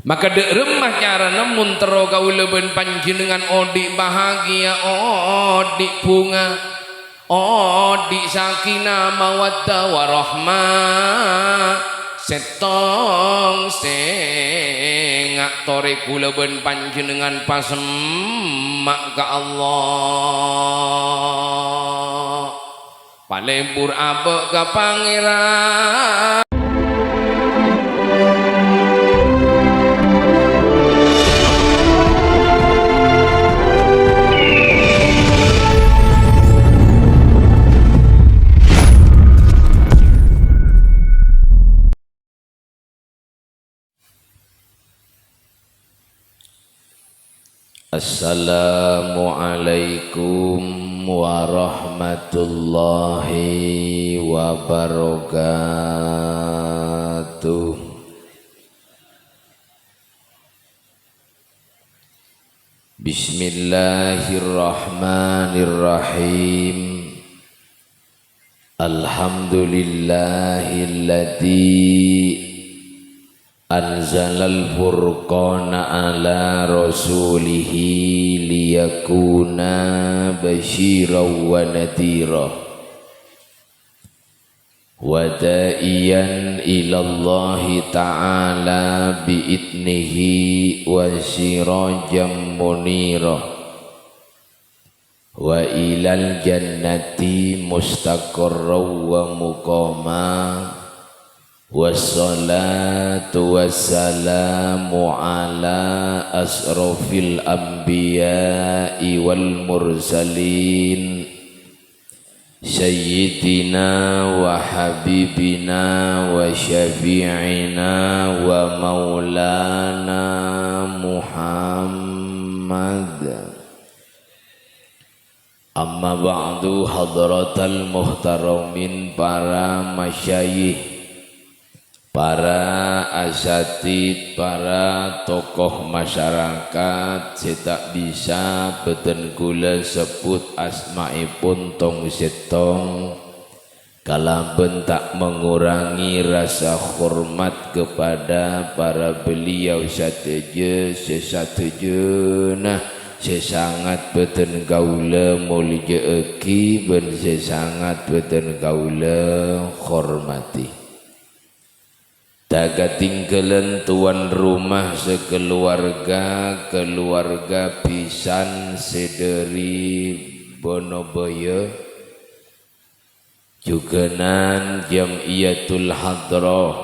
Maka dek remah cara namun tero kaula ben panjenengan odik bahagia, odik bunga, odik sakinah mawaddah warahmah, setong sengak tore kula ben panjenengan pasemak ka Allah. Palembur abek ka pangeran. Assalamualaikum warahmatullahi wabarakatuh. Bismillahirrahmanirrahim. Alhamdulillahilladzi anzalal furqana ala rasulihi liyakuna basyiran wa nadhira wa da'iyan ilallahi ta'ala bi'idnihi wa sirajan munira wa ilal jannati mustaqarran wa muqama. Wassalatu wassalamu ala asrafil anbiya'i wal mursalin sayyidina wa habibina wa syafi'ina wa maulana Muhammad. Amma ba'du, hadratal muhtaramin, para masyayikh, para asatid, para tokoh masyarakat, setak bisa beten kula sebut asmaipun tong setong kalaben tak mengurangi rasa hormat kepada para beliau sateje sesatejeunah sesangat beten kaula mulya eki ben sesangat beten kaula hormati. Daga tinggalan tuan rumah sekeluarga, keluarga pisan sederi Bonoboyo, jugenan Jamiyatul Hadrah,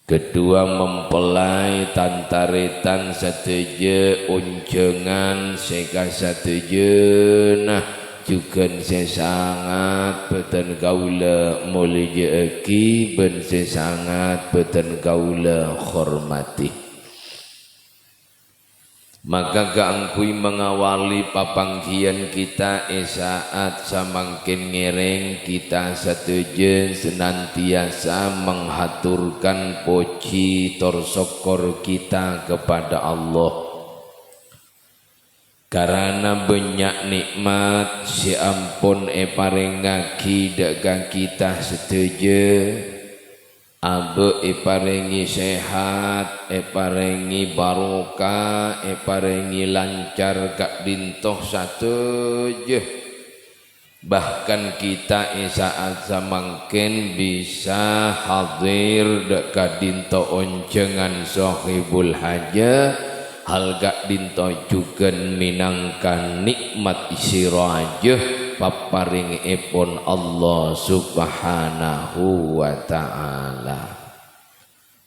kedua mempelai tantaretan sateje uncengan seka satejeunah juga sesangat beten kaula mulya eki ben sesangat beten kaula hormati. Maka kaangkui mengawali papanggian kita esaat samangkin ngereng kita sateje senantiasa menghaturkan puji torsokor kita kepada Allah. Karena banyak nikmat si ampun parengaki dagang kita setuju, abe parengi sehat, parengi barokah, parengi lancar kak dintoh sateje. Bahkan kita saat samangken bisa hadir dekat dintoh oncengan sohibul hajah. Hal gak dinto juga minangkan nikmat isirajah paparing epon Allah subhanahu wa ta'ala.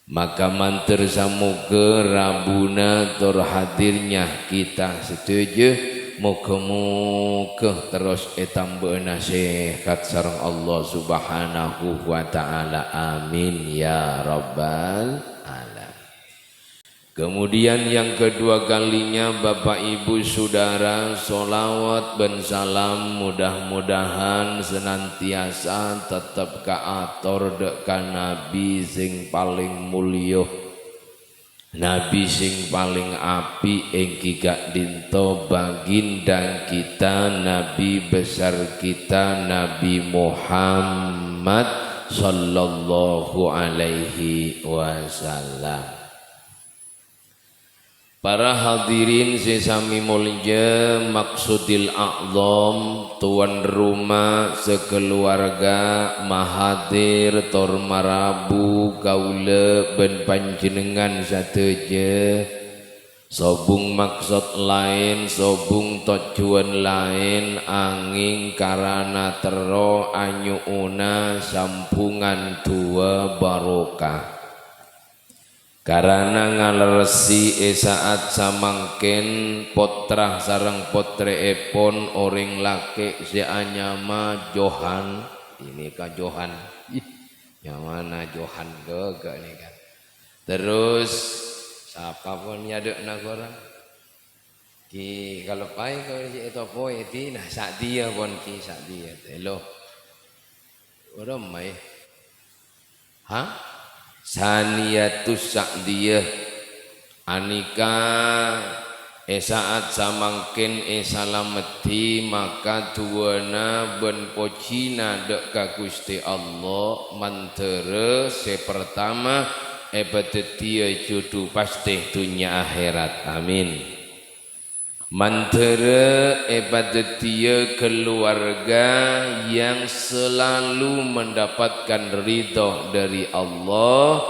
Maka mantir samuga rabuna terhadirnya kita setuju, moga-moga terus etambe nasihat sareng Allah subhanahu wa ta'ala. Amin ya rabbal alamin. Kemudian yang kedua kalinya Bapak Ibu Saudara, solawat dan salam mudah-mudahan senantiasa tetap kaator dekan Nabi sing paling mulya, Nabi sing paling api engki gak dinto baginda kita, Nabi besar kita, Nabi Muhammad sallallahu alaihi wasallam. Para hadirin sesami mulya maksudil a'zam, tuan rumah sekeluarga mahadir tor marabu kaula ben panjenengan sateja. Sobung maksud lain, sobung tujuan lain, angin karana tero anyuuna sampungan dua barokah. Karana ngalersi saat samangken potrah sareng potre epon orang laki si anyama Johan. Ini kah Johan? Yang mana Johan gak nih kan? Terus siapa pun nyaduk nagora? Ki kalau pai kalau itu poe ti nah sak dia pun ki sak dia. Hello. Orang mai. Hah? Saniyatus Sa'diyah anika saat samangkin salameti maka tuana ben pocina dek ka Gusti Allah mantere se pertama ebatetia jodoh pasti dunia akhirat amin. Mantere ebadetia keluarga yang selalu mendapatkan ridho dari Allah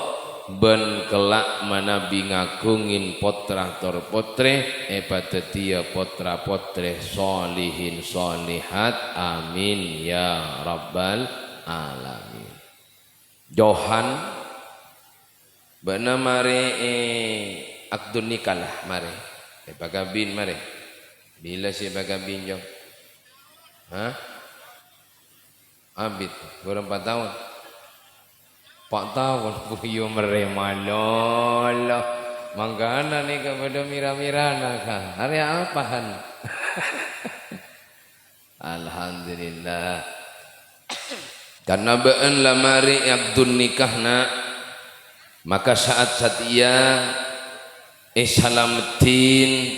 ben kelak manabi ngagungin potra tor potre ebadetia potra potre solihin solihat amin ya rabbal alamin. Johan bana mare akdun nikah lah mare. Bagabin mari. Bila si bagabin jom? Hah? Abid, kurang 4 tahun. 4 tahun puyo meremalo. Manggana ni kepada mira-mirana kah? Hari apahan? Alhamdulillah. Karena beun lamari abdun nikahna maka saat ia salamatin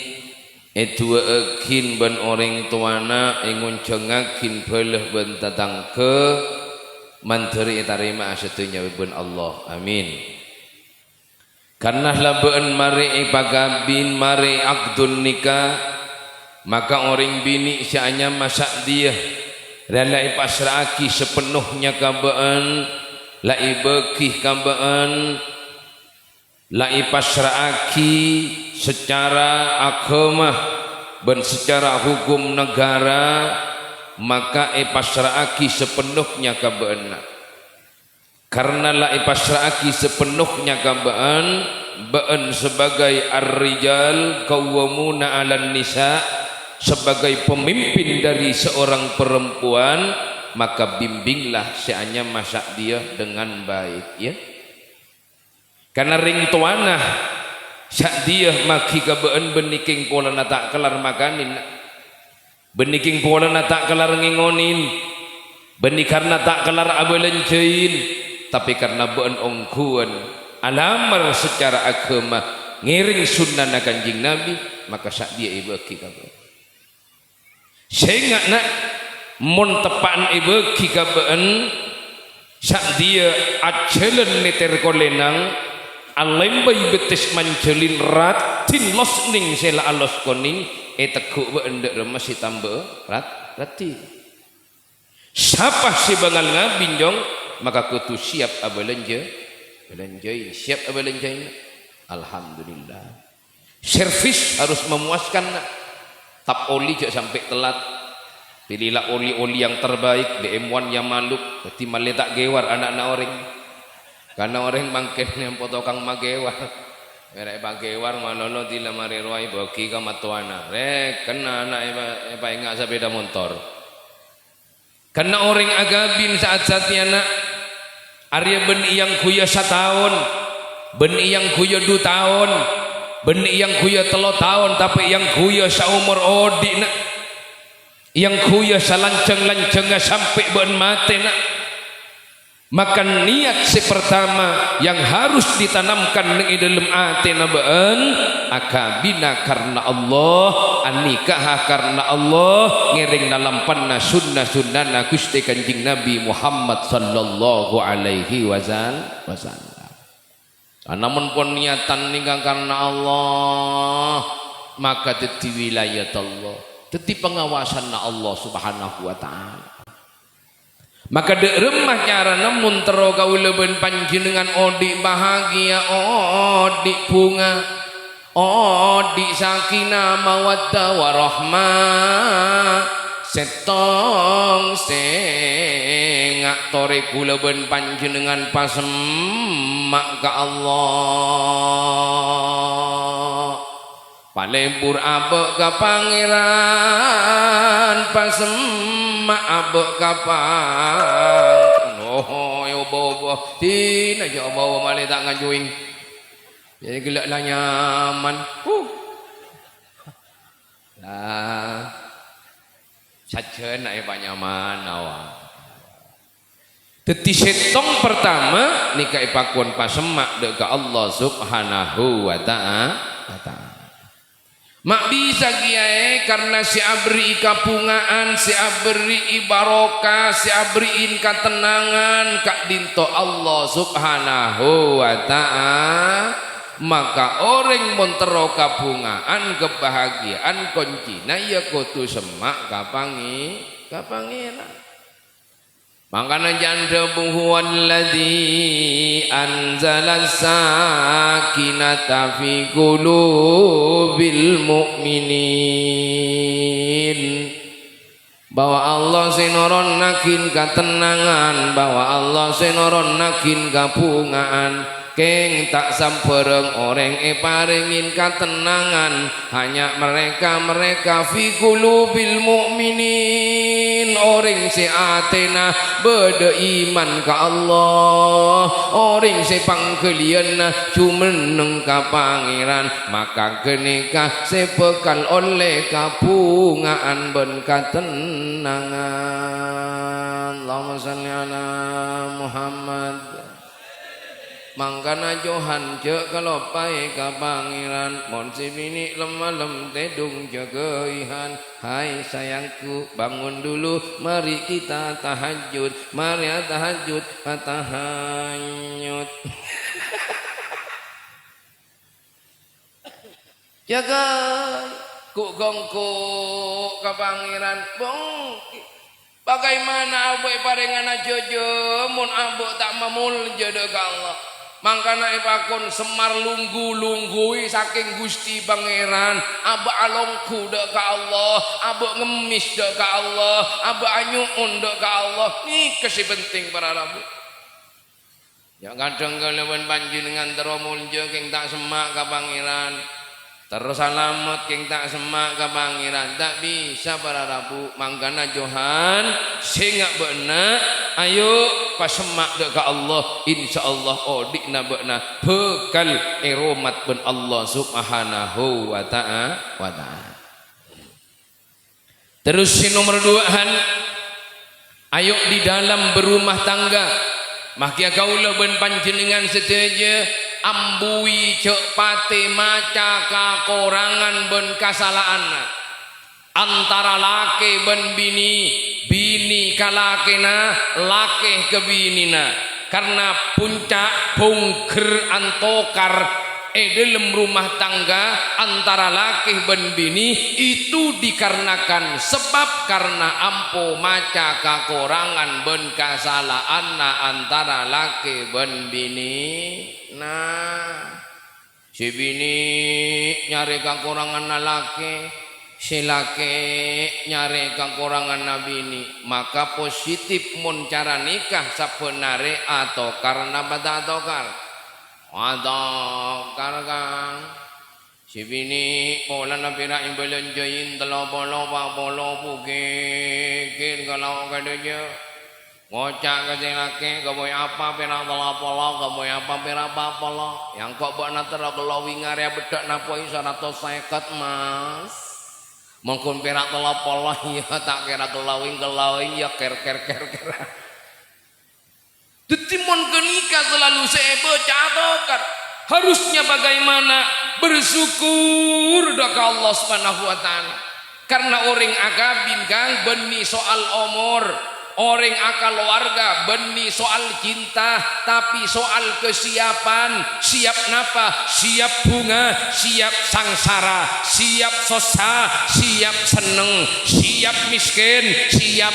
dua ekin ben orang tuana ingun cengakin belah ben tatang ke manteri tarima asetunya ben Allah amin. Karena labeen mari pagabin mari akdun nikah maka orang bini sianya masak dia rela pasraki sepenuhnya kabaan la ibekih kabaan lai pasra'aki secara agama dan secara hukum negara maka pasra'aki sepenuhnya kabaan karena lai pasra'aki sepenuhnya kabaan baan sebagai ar-rijal qawwamuna 'alan nisa sebagai pemimpin dari seorang perempuan maka bimbinglah seanya masak dia dengan baik ya. Karena ring tuana sak dia maki kabaan beniking pola tak kelar makanin beniking pola tak kelar ngingonin benik karena tak kelar abelencein tapi karena beun ongkuan alamar secara agama ngiring sunnah kanjing Nabi maka sak dia ibeki kabaan sehingga nak mun tepaan ibeki kabaan sak dia acelen neter kolenang alembai betes manjelin ratin losning sela alos koning teguk beendek masih tambah rati siapa si bangal ngabinjong maka kutu siap abelenje belenjain siap abelenjain alhamdulillah servis harus memuaskan tap oli jangan sampai telat pilihlah oli-oli yang terbaik DM1 yang maluk berarti maletak gewar anak-anak orang karena orang mangken yang potokang magewar mereka magewar manono di lamari ruai bagi kamatuana kena anak apa ingat sepeda motor karena orang agabin saat-saatnya nak Arya ben yang kuya 1 tahun ben yang kuya 2 tahun ben yang kuya 3 tahun tapi yang kuya saumur odi nak yang kuya salanceng-lanceng sampai ben mati nak maka niat si pertama yang harus ditanamkan di dalam hati nabaan akabina karena Allah anikah karena Allah ngiring dalam panna sunnah Gusti Kanjeng Nabi Muhammad sallallahu alaihi wasallam namun pun niatan nikah karena Allah, maka dadi wilayah Allah, dadi pengawasan Allah Subhanahu wa taala. Maka dek remah cara namun tero kaula ben panjenengan odik bahagia, odik bunga, odik sakinah mawaddah warahmah, setong sengak tore kula ben panjenengan pasemak ka Allah, palebur abek ka pangeran, pasemak abek ka pangeran. Oh yo bawa tin aja bawa malih tak ngajuing jadi gelak lah nyaman lah saja nak pak nyaman awak. Teti setong pertama nikah pakon pasemak dek ke Allah Subhanahu wa ta'ala. Mak bisa kiai karena si abri kapungaan, si abri ibarokah, si abriin ketenangan kak dinto Allah Subhanahu wa ta'ala. Maka orang montero kabungaan kebahagiaan koncina ya kudu semak kapangiran. Makanya janda huwallazi anzala sakinata fi qulubil mu'minin, bahwa Allah senoron nakin ketenangan, bahwa Allah senoron nakin kabungaan. Keng tak sampereng orang paringin ketenangan hanya mereka fi qulubil mu'minin, orang si atena beda iman ka Allah, orang si pangkelian cumeneng ka pangeran, maka kenikah sepekal oleh kabungaan ben ketenangan. Allahumma shalli ala Muhammad. Mangkana johan cek kalau pai ka pangeran, mon si bini lemah tedung jagaihan. Hai sayangku bangun dulu, mari kita tahajud, mari tahajud tahanyut. Jaga ku gongku ka pangeran bong. Bagaimana abu parengan jojo mun abu tak mamul jodoh ka Allah. Mangkana ipakon semar lunggu-lunggui saking Gusti Pangeran, aba alongku dek ka Allah, aba ngemis dek ka Allah, aba anyuun dek ka Allah. Ini kesi penting para rabu. Ya kadang kalawan panjenengan teromuljo king tak semak ka Pangeran, terus alamat king tak semak ka Pangeran, tak bisa para rabu. Mangkana johan singak beuna ayo pasemak dek ka Allah, insyaallah odik na beuna bekal eromat ben Allah Subhanahu wa ta'ala. Terus si nomor 2han, ayo di dalam berumah tangga makia kaula ben panjenengan seteje ambui cek pate maca kakorangan ben kasalahan antara laki ben bini, bini kalakena, laki ke binina, karena puncak bongker antokar dalam rumah tangga antara laki ben bini itu dikarenakan sebab karena ampo maca kakorangan ben kasalahan antara laki ben bini. Nah si bini nyari kakorangan laki, si laki nyari kakorangan bini, maka positif mun cara nikah sabenare atau karena bata atokar kan si bini pola na pira imbelenjain telo polo pukin kalau kadanya ngocak ke si laki kaboy apa pira telo polo kaboy apa pira polo yang kok buat natera kelawing area bedak napoi 150 mas mungkin pira telo polo ya tak kira kelawing ya ker Detimon kenikah selalu saya baca atokar. Harusnya bagaimana bersyukur doa Allah Subhanahu wa ta'ala. Karena orang agabin kang beni soal umur, Orang akal warga benih soal cinta, tapi soal kesiapan. Siap napa? Siap bunga, siap sangsara, siap susah, siap seneng, siap miskin, siap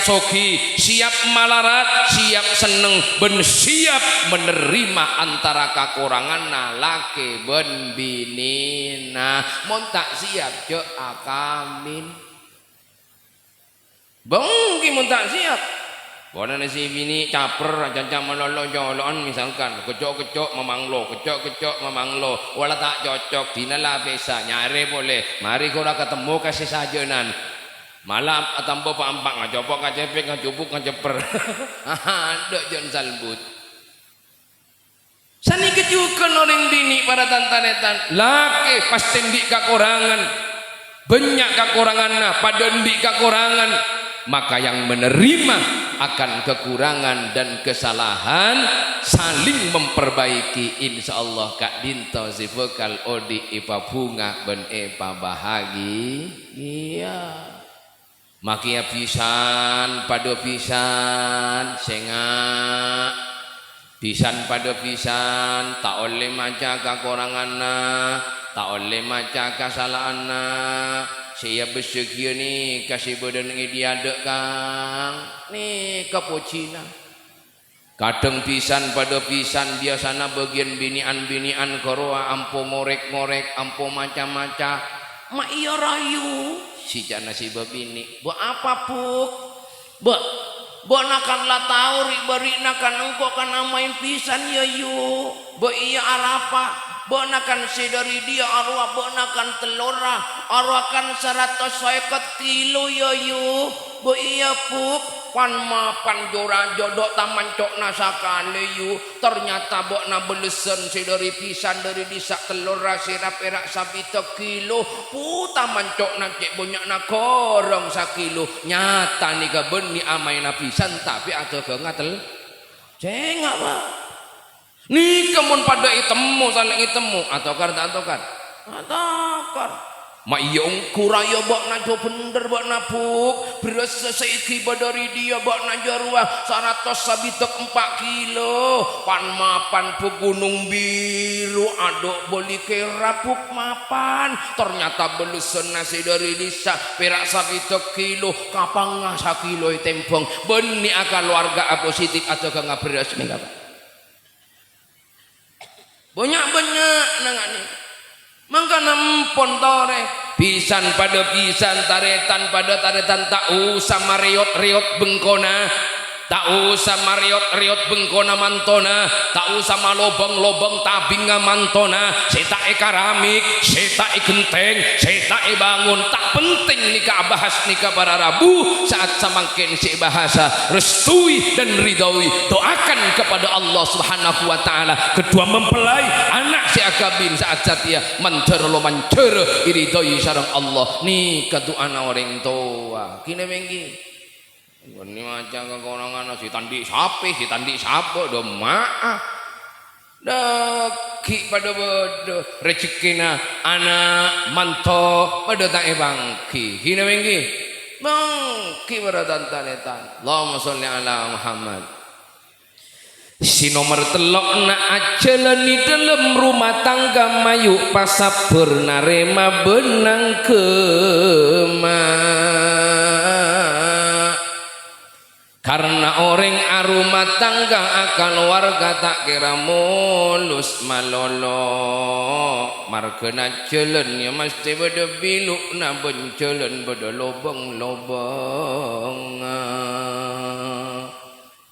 sogi, siap malarat, siap seneng, ben siap menerima antara kakurangan nalake ben binina. Mun tak siap je akamin. Bangki mun tak siap. Bona si bini caper cancang melolo jolon misalkan kecok-kecok memanglo, kecok-kecok memanglo, wala tak cocok dinalah biasa nyare boleh. Mari kau ketemu kasih sajenan. Malam tampo pampak ngajopok ngacepek ngajupuk ngaceper. Ndok jon salbut. Sani kejukan orang bini pada tantanetan. Laki pasti ndik kakurangan. Banyak kakurangan pada ndik kakurangan. Maka yang menerima akan kekurangan dan kesalahan saling memperbaiki insyaallah. Kak Dinto si vokal odi ipa bunga ben ipa bahagi iya makia pisan pada pisan sengak pisan pada pisan tak oleh maca kekuranganna tak oleh maca kesalahanna. Saya bersedia ni kasih badan dia dek kang ni kapocina kadang pisan pada pisan biasana bagian binian koroa ampo ngorek ampo macam-macam mak iya rayu si jana si babini buat apa puk buat nakan lah tahu ribari nakan engkau kan amain pisan ya yu buat iya arapa bonakan sedari dia arwah bonakan telurah arwah kan 150 kilo ya yu bo iya puk pan mapan jora jodok taman cok nasakale yu ternyata bokna belesen sedari pisan dari disak telurah sirap erak sabita kilo pu taman cok cek banyak na korong sakilo nyata nih beni amai na pisan tapi ada kengatel cengak pak. Ni kemun pada itemu saling itemu atokar mak iya kuraya bak najo bener bak napuk berasa seiki badari dia bak najo ruah 100 sabitek 4 kilo pan mapan pu gunung biru aduk boli kerapuk mapan ternyata belusen nasi dari disa perak sabitek kilo kapang ngasa kilo tempong beni akal warga positif atau kang beras nih apa banyak nangani mangka nampon tore pisan pada pisan taretan pada taretan tak usah mariot-riot bengkona tak usah mariot-riot bengkona mantona tak usah malobong-lobong tabinga mantona seta keramik seta genteng seta bangun tak penting nikah bahas nikah para rabu saat samangken si bahasa restui dan ridhoi doakan kepada Allah Subhanahu wa taala kedua mempelai anak si akabin saat satia mancer lo mancer iridhoi sareng Allah ni kaduan orang tua kini mengki ini macam kekurangan si tandi sapi do maaf daki pada bodoh rezekina anak manto pada tak bangki hina bangki pada tantanetan Allahumma sholli ala Muhammad si nomor telok na ajalan di dalam rumah tangga mayu pasapur narema benang karena orang arumah tangga akal warga tak kira mulus malolo markena jalan ya mesti beda biluk na ben jalan beda lobong-lobong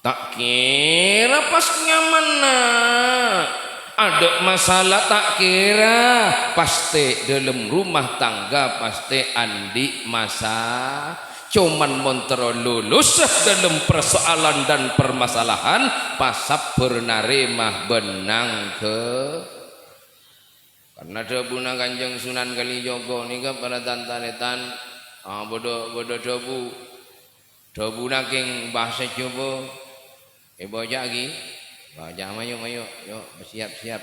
tak kira pas nyaman ada masalah tak kira pasti dalam rumah tangga pasti andi masalah cuman montero lulus dalam persoalan dan permasalahan pasap bernaremah benang ke karena debuna Kanjeng Sunan Kalijogo nika pada tantanetan bodo debu naking bahasa coba baca lagi baca mayu yuk siap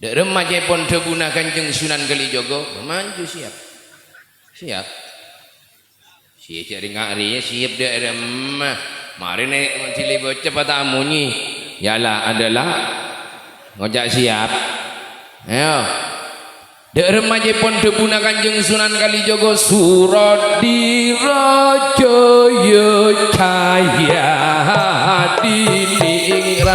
dek remaja pun debuna Kanjeng Sunan Kalijogo maju siap Si cari ngari siap dia remah. Mari nek cili bocah pada amunyi. Yalah adalah ngojak siap. Ayo. Dek remaja pun debuna Kanjeng Sunan Kalijaga surat dirajaya cahaya diningrat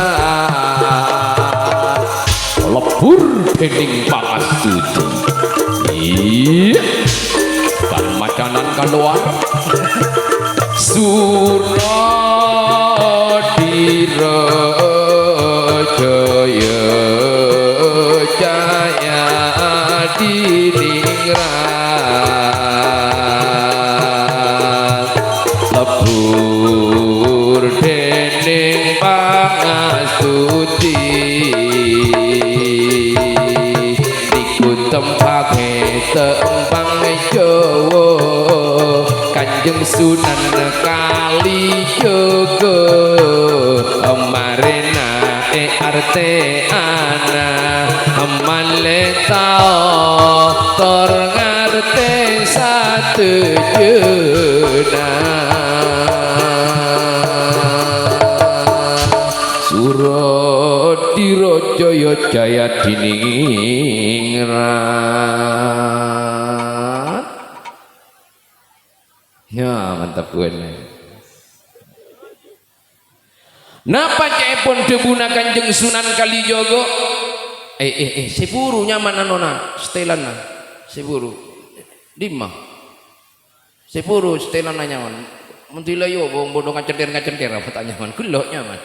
lebur dening pangastuti. Iya kan macanan keluar surat dirajaya cahaya diningrat lebur dening pangastuti ditempake tembang Jawa Kanjeng Sunan Kalijaga amarena arte ana amaleta tor ngarte satujuna surat dirajaya jaya diningrat. Ya mantap gue. Napa cepon debuna Kanjeng Sunan Kalijaga? Sepuru nyaman anona setelana. Sepuru. Lima. Sepuru setelana nyaman. Mentila yo bong bodoh ngacenter apa tak nyaman. Gelok nyaman.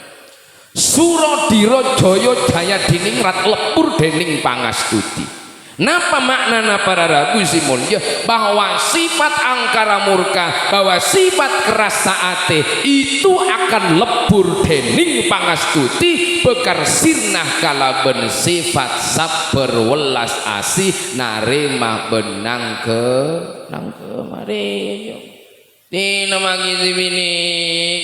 Surat dirajaya jaya diningrat lebur dening pangastuti. Napa maknana para ragu simulya bahwa sifat angkara murka, bahwa sifat keras saate itu akan lebur dening pangastuti bekar sirnah kalaben sifat sabar welas asih narema benang ke mari di nama gizi bini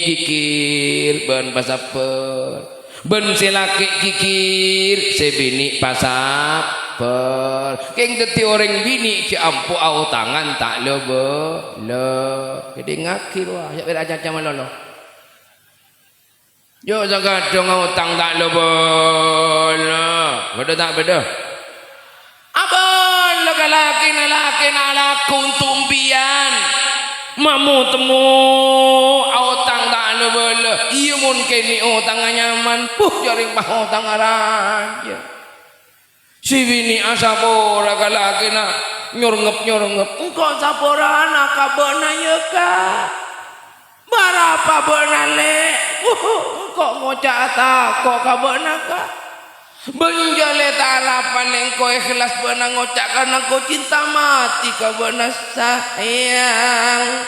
kikir ben pasaper ben selake kikir sebini pasap keng deti orang bini ci ampu au tangan tak lebo jadi ngakir wah ya beraja caman lolo yo jaga dong utang tak lebo beda tak beda abon laki nalaku tumpian mamu temu utang tak lebo iya mungkin ni utang nyaman jaring mah utang araja si bini asapora kalakina nyorngep engkau sapora anak kabona ya kak berapa benale engkau ngocak kok kabona kak benjale tarapan engkau ikhlas benang ngocak karena kau cinta mati kabona sayang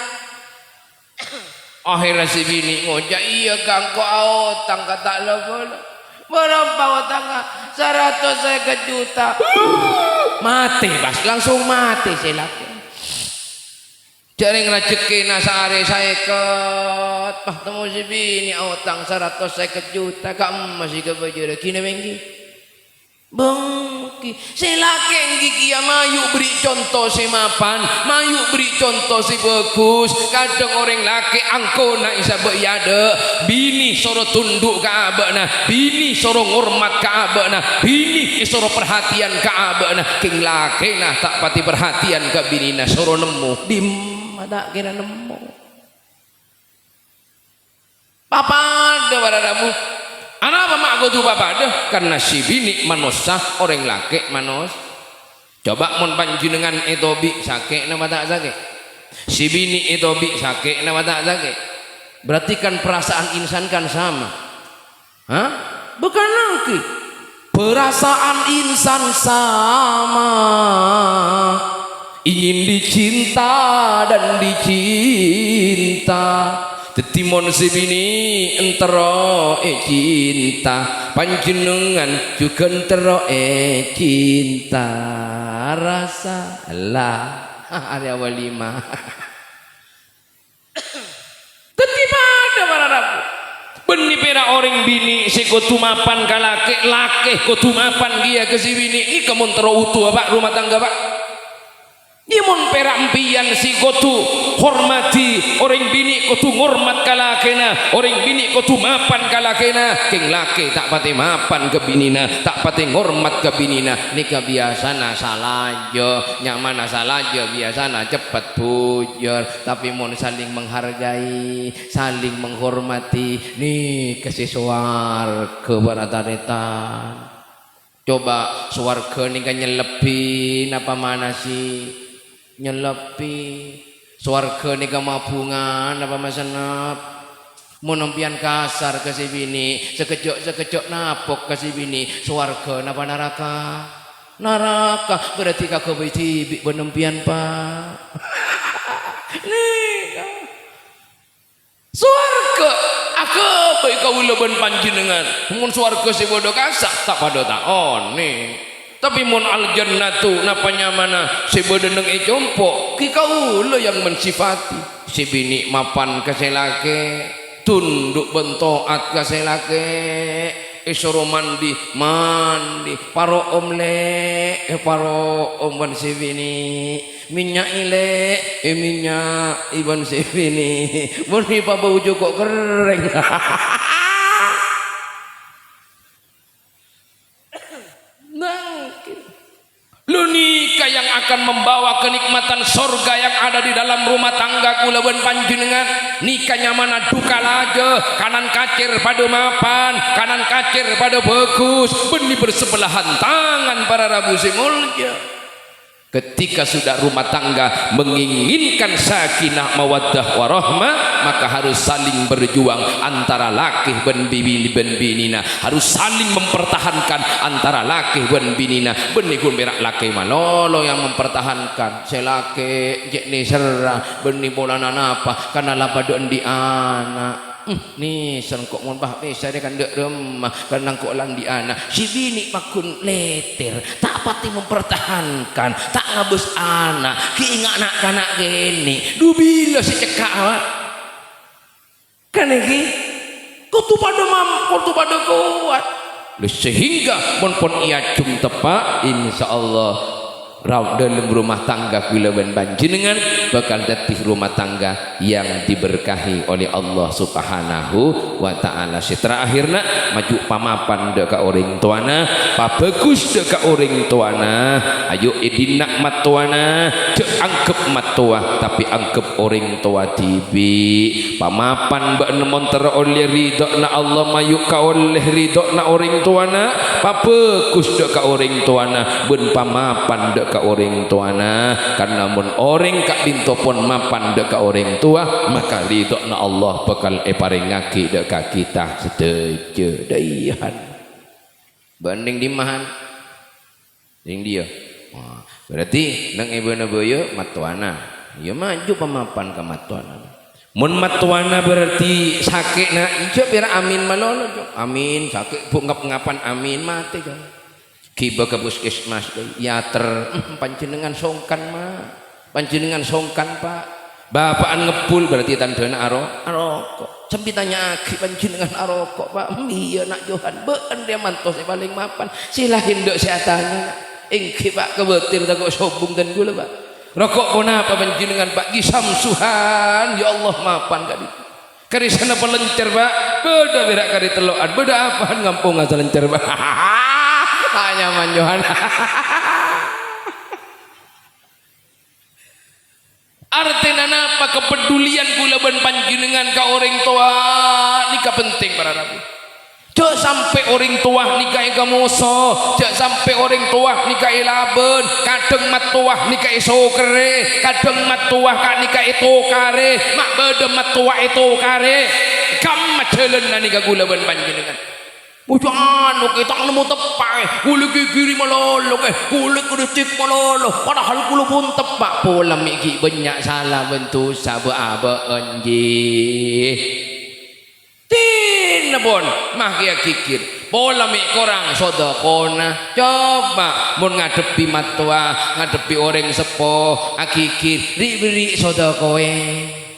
akhirnya si bini ngocak iya kak engkau otang kata lo berapa utang 150 juta mati bas langsung mati silake jaring rezeki nasare saya ket bah temu si bini utang 150 juta kamu masih kebajar kini mengki bengki silake gigi ya mayu beri contoh si mapan mayu beri contoh si bagus kadang orang laki angkona isa bayada bini soro tunduk ke abana bini soro ngormat ke abana bini soro perhatian ke abana king laki nah tak pati perhatian ke bini nah soro nemu dim ada kira nemu papa ada baradamu anak apa mak tu papa dah karena si bini manusia orang laki manus coba mon panjenengan etobi sakit nama tak sakit si bini etobi sakit nama tak sakit berarti kan perasaan insan kan sama hah bukan lagi perasaan insan sama ingin dicinta dan dicinta tetimon sebini entero cinta panjenengan juga entero cinta rasa lah hari awal 5 tetiba ada para rabu benih pera orang bini si kotumapan kalake lake kotumapan dia ke si bini ini kemun tero utuh pak rumah tangga pak Imun perak mpian si kudu hormati orang bini kudu ngormat kalakena orang bini kudu mapan kalakena king laki tak pati mapan ke binina tak pati ngormat ke binina nika biasana salajo nyaman salajo biasana cepat bujur tapi mun saling menghargai saling menghormati nih kasih swarga barataretan coba swarga nika nyelebin apa mana sih nyelepi swarga nika mabungan apa masenap menempian kasar ke si bini sekejok napok ke si bini swarga napa neraka berarti kagak biti menempian pak nih swarga aku baik kawula ben panjenengan mun swarga si bodoh kasak tak pada taon nih tapi mun al jannatu napa nyamana si bedeneng ecompo ki kaula yang mensifati si bini mapan ka selake tunduk bentoat ka selake isoro mandi paro om si bini minyak ile minyak iban si bini mun pa bau kok kering lu nikah yang akan membawa kenikmatan surga yang ada di dalam rumah tangga kula ben panjenengan nikahnya mana duka laje kanan kacir pada mapan kanan kacir pada bagus benih bersebelahan tangan para rabu simulja ketika sudah rumah tangga menginginkan sakinah mawaddah warahmah maka harus saling berjuang antara laki ben binina harus saling mempertahankan antara laki ben binina benih kun berak laki malolo yang mempertahankan selake jekni serah benih bolana apa karena labado di anak nih kok mun bah bisa dia kan dek remah kan nangkok lan di anak si bini makun leter tak pati mempertahankan tak ngabus anak ki ingat anak gini dubila si cekak kan iki kutu pada mampu kutu pada kuat sehingga pun ia cum tepak insyaallah dalam rumah tangga kula ben panjenengan bakal dadi rumah tangga yang diberkahi oleh Allah Subhanahu wa taala. Terakhirna maju pamapan dek ka orang tuana, pabagus dek ka orang tuana. Ayo idin nikmat tuana, cek angkep mat tua tapi angkep orang tua tibi. Pamapan mbak nemon ter oleh ridona Allah mayu ka oleh ridona orang tuana, pabagus dek ka orang tuana ben pamapan dek ka orang tuana karena mun orang kak bintopon mapan deka orang tua maka ridona Allah bakal paringake deka kita setuju daihan banding dimahan ding dia berarti nang ibana boyo matuana ya maju pemapan ka matuana mun matuana berarti sakit na ijo pira amin malolo amin sakit bu ngapan amin mati kan kiba ke puskesmas ya panjenengan songkan mah panjenengan songkan pak bapaan ngepul berarti tandana arokok sempitanya aki panjenengan arokok pak iya nak Johan beun dia mantos paling mapan silahin dok seatanya ingki pak kebetir tak kok sobung dan gula pak rokok pun apa panjenengan pak gisamsuhan ya Allah mapan kali kari sana pelencer pak beda berak kari teloan beda apaan ngampung asal lencer pak hanya manjohan artinya apa kepedulian kula ben panjenengan ka orang tua nikah penting para rabu cek sampai orang tua nikah kamuso cek sampai orang tua nikah laben kadang mat tua nikah sokere kadang mat tua ka nikah itu kare mak bede mat tua itu kare kam macelen nikah kula ben panjenengan Bukan, kita nemu tepak, kulit kiri malolo, kulit kritik malolo. Padahal kulit pun tepak, pola miki banyak salah bentuk sabu aba anji. Tina pun, makia kikir. Pola mik korang sodakona. Coba, mun ngadepi matua, ngadepi orang sepo, akikir, beri sodakoe.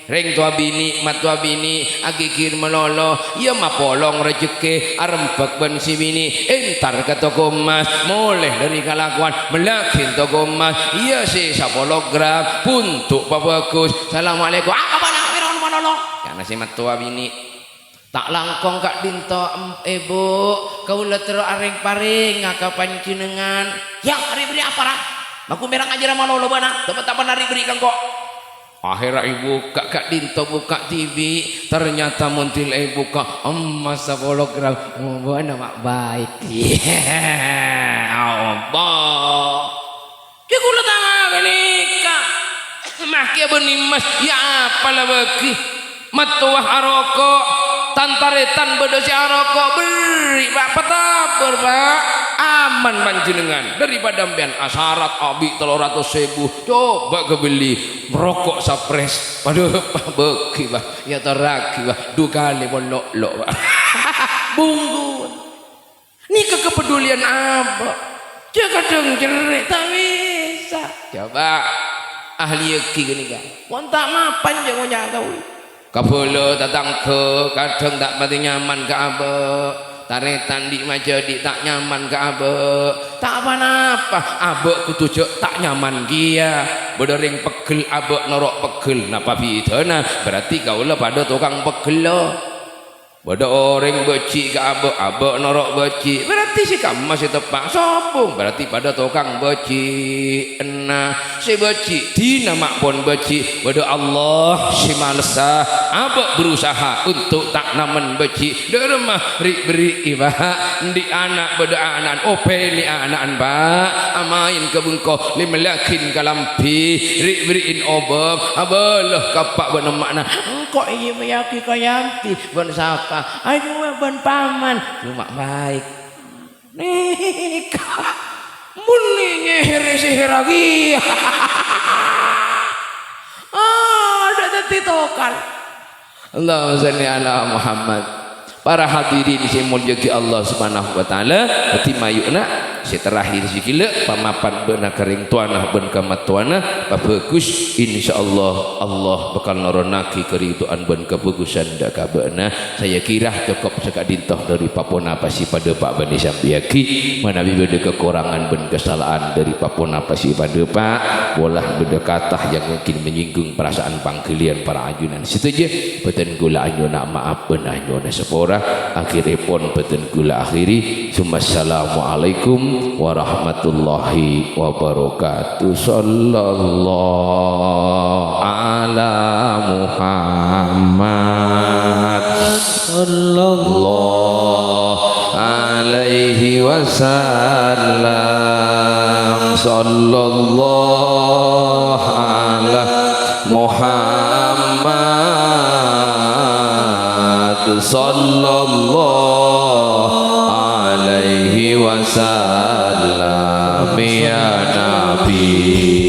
Reng tua bini, mat tua bini, agikir melolo, ya mapolong rezeki, arempek ben si bini, entar ke toko emas, mulai dari kelakuan, melakin toko emas, iya si sapologram, puntuk bagus, assalamualaikum, kapan akhiran melolo, karena si mat tua bini, tak langkong kak dinto, ibu, kau letero areng paring, ngakapan jenengan, ya hari beri apa lah, aku merang aja melolo bana, dapat apa hari berikan kok. Akhirnya ibu kak dinto buka TV, ternyata muntil ibu kak emas hologram, mana mak baik, Allah, dia kula tangan nikah, makia benimas, ya apalah bagi, matuah aroko, tantaretan bedosi aroko, beri pak petaber pak. Aman panjenengan daripada mbian asarat abi 300.000 coba kebeli merokok sapres paduh beki bah ya teraki bah 2 kali bolok-lok bah bungkun ni kepedulian apa jaga deng jerit tak bisa coba ahli yeki gini kan wontak mapan jangan jaga kabelo datang ke kadang tak mati nyaman ke apa taretan di majadi tak nyaman ke abe tak apa-apa abe kutujuk tak nyaman dia berdering pegel abe norok pegel napa bidana berarti kaulah pada tukang pegel lo pada orang beci ke abe norok beci berarti si kamu masih tepak sombong berarti pada tukang beci nah si beci di nama pun beci pada Allah si malesah abe berusaha untuk tak namen beci di rumah beri ibah di anak pada anak opeli anak pak amain ke bengkok limelakin kalampi beriin obam abalah kapak benar makna kok iya meyaki kayamti ben sapa ayo ben paman cuma baik nikah muli nyeher sihir lagi ada teti tokal Allahumma shalli ala Muhammad. Para hadirin si mulyaki Allah subhanahu wa ta'ala hati mayukna si terakhir si gila pamapan benar kering tuanah ben kamat tuanah bagus insyaallah Allah bakal naronaki keriduan ben kebagusan dak kabana saya kira cukup sekak dintoh dari papona pasi pada Pak Bani Sambiaki manabi beda kekurangan ben kesalahan dari papona pasi pada Pak bolah beda katah yang mungkin menyinggung perasaan pangkilian para ajunan situ je beten gula anyuna maaf ben anyuna sepora akhiripun beten gula akhiri assalamualaikum warahmatullahi wabarakatuh. Sallallahu ala Muhammad sallallahu alaihi wasallam sallallahu ala Muhammad sallallahu alaihi wasallam ya Nabi.